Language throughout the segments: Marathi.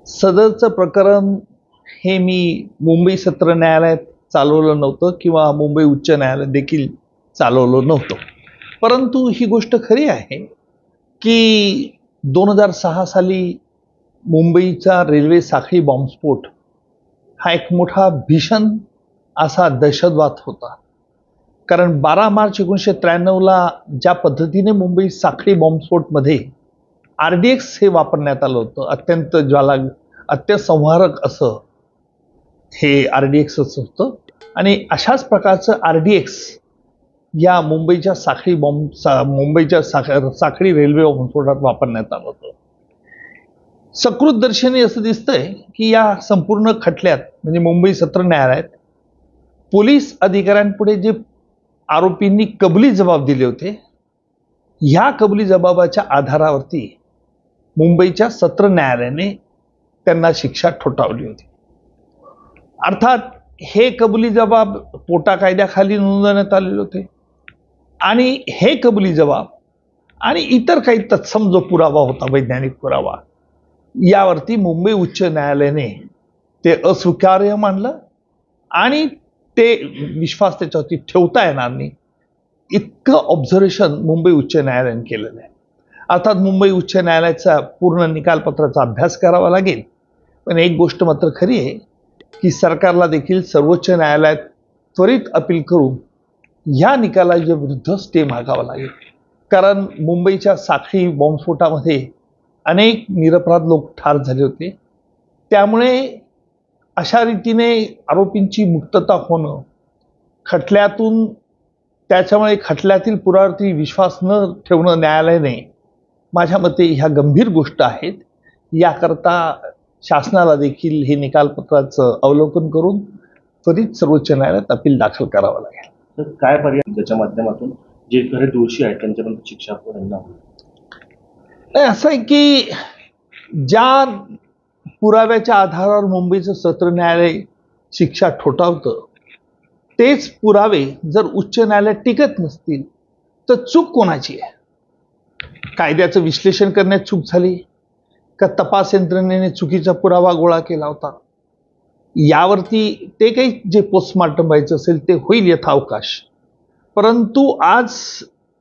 सदरचं प्रकरण हे मी मुंबई सत्र न्यायालयात चालवलं नव्हतं किंवा मुंबई उच्च न्यायालयात देखील चालवलं नव्हतं. परंतु ही गोष्ट खरी आहे की 2006 साली मुंबईचा रेल्वे साखळी बॉम्बस्फोट हा एक मोठा भीषण असा दहशतवाद होता. कारण 12 मार्च 1993ला ज्या पद्धतीने मुंबई साखळी बॉम्बस्फोटमध्ये RDX हे वापरण्यात आलं होतं, अत्यंत संहारक असं हे RDX होतं. आणि अशाच प्रकारचं RDX या मुंबईच्या साखळी रेल्वे बॉम्बस्फोटात वापरण्यात आलं होतं. सकृतदर्शनी असं दिसतंय की या संपूर्ण खटल्यात म्हणजे मुंबई सत्र न्यायालयात पोलीस अधिकाऱ्यांपुढे जे आरोपींनी कबुली जबाब दिले होते, ह्या कबुली जबाबाच्या आधारावरती मुंबईच्या सत्र न्यायालयाने त्यांना शिक्षा ठोठावली होती. अर्थात हे कबुली जबाब पोटा कायद्याखाली नोंदवण्यात आलेले होते आणि हे कबुली जबाब आणि इतर काही तत्सम जो पुरावा होता, वैज्ञानिक पुरावा, यावरती मुंबई उच्च न्यायालयाने ते अस्वीकार्य मानलं आणि ते विश्वास त्याच्यावरती ठेवता येणार नाही इतकं ऑब्झर्वेशन मुंबई उच्च न्यायालयाने केलेलं आहे. अर्थात मुंबई उच्च न्यायालयाचा पूर्ण निकालपत्राचा अभ्यास करावा लागेल. पण एक गोष्ट मात्र खरी आहे की सरकारला देखील सर्वोच्च न्यायालयात त्वरित अपील करून ह्या निकालाच्या विरुद्ध स्टे मागावा लागेल. कारण मुंबईच्या साखळी बॉम्बस्फोटामध्ये अनेक निरपराध लोक ठार झाले होते. त्यामुळे अशा रीतीने आरोपींची मुक्तता होणं, खटल्यातून त्याच्यामुळे खटल्यातील पुराव्यावरती विश्वास न ठेवणं न्यायालयाने, माझ्या मते ह्या गंभीर गोष्ट आहेत. याकरता शासनाला देखील हे निकालपत्राचं अवलोकन करून त्वरित सर्वोच्च न्यायालयात अपील दाखल करावं लागेल. तर काय पर्याय त्याच्या माध्यमातून जे खरे दोषी आहेत त्यांच्यापर्यंत शिक्षा होईल? असं आहे की ज्या पुराव्याच्या आधारावर मुंबईचं सत्र न्यायालय शिक्षा ठोठावतं, तेच पुरावे जर उच्च न्यायालयात टिकत नसतील तर चूक कोणाची आहे? कायद्याचं विश्लेषण करण्यात चूक झाली का तपास यंत्रणेने चुकीचा पुरावा गोळा केला होता? यावरती ते काही जे पोस्टमॉर्टम व्हायचं असेल ते होईल यथावकाश. परंतु आज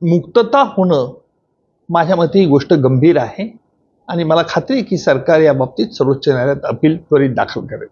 मुक्तता होणं, माझ्या मते ही गोष्ट गंभीर आहे आणि मला खात्री आहे की सरकार या बाबतीत सर्वोच्च न्यायालयात अपील त्वरित दाखल करेल.